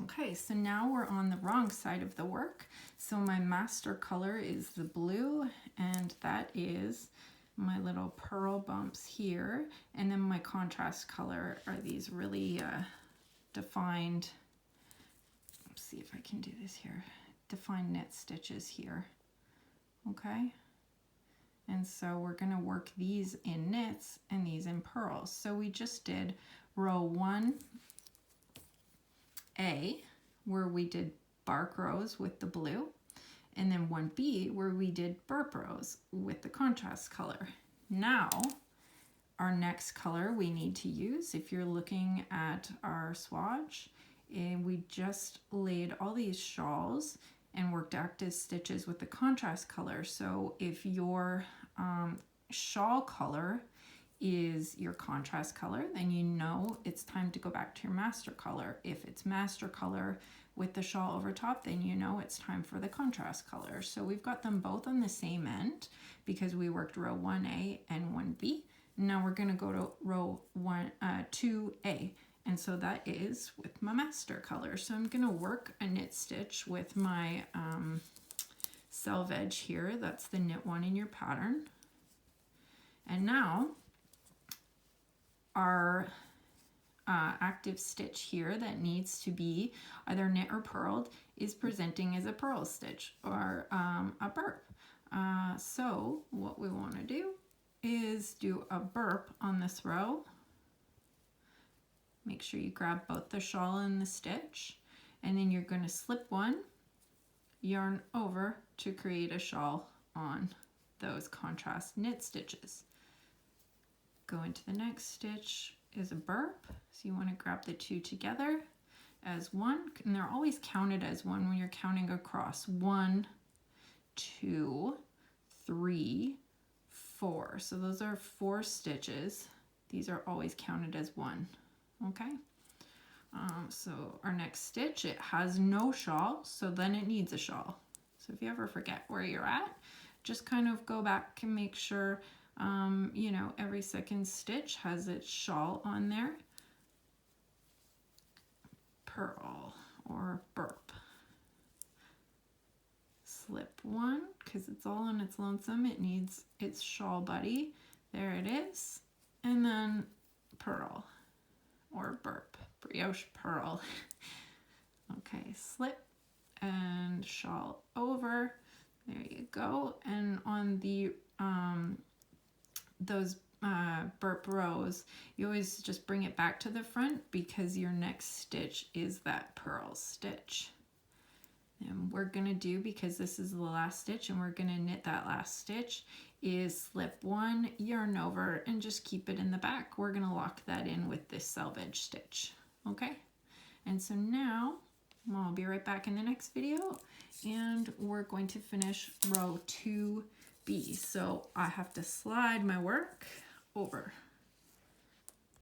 Okay, so now we're on the wrong side of the work. So my master color is the blue, and that is my little pearl bumps here. And then my contrast color are these really defined, let's see if I can do this here, defined knit stitches here. Okay, and so we're going to work these in knits and these in pearls. So we just did row 1A where we did bark rows with the blue, and then 1B where we did burp rows with the contrast color. Now our next color we need to use, if you're looking at our swatch, and we just laid all these shawls and worked active stitches with the contrast color. So if your shawl color is your contrast color, then you know it's time to go back to your master color. If it's master color with the shawl over top, then you know it's time for the contrast color. So we've got them both on the same end because we worked row 1A and 1B. Now we're going to go to row 2A. And so that is with my master color. So I'm going to work a knit stitch with my selve edge here. That's the knit one in your pattern. And now our active stitch here that needs to be either knit or purled is presenting as a purl stitch or a burp. So what we want to do is do a burp on this row. Make sure you grab both the shawl and the stitch, and then you're going to slip one, yarn over to create a shawl on those contrast knit stitches. Go into the next stitch is a burp, so you want to grab the two together as one, and they're always counted as one when you're counting across. 1, 2, 3, 4. So those are 4 stitches. These are always counted as one. Okay, so our next stitch, it has no shawl, so then it needs a shawl. So if you ever forget where you're at, just kind of go back and make sure, you know, every second stitch has its shawl on there. Purl or burp. Slip one, because it's all on its lonesome, it needs its shawl buddy. There it is. And then purl or burp, brioche purl. Okay, slip and shawl over. There you go. And on the those burp rows, you always just bring it back to the front because your next stitch is that purl stitch. And we're gonna do, because this is the last stitch and we're gonna knit that last stitch, is slip one, yarn over, and just keep it in the back. We're gonna lock that in with this selve edge stitch, okay? And so now, well, I'll be right back in the next video, and we're going to finish row 2B. So I have to slide my work over.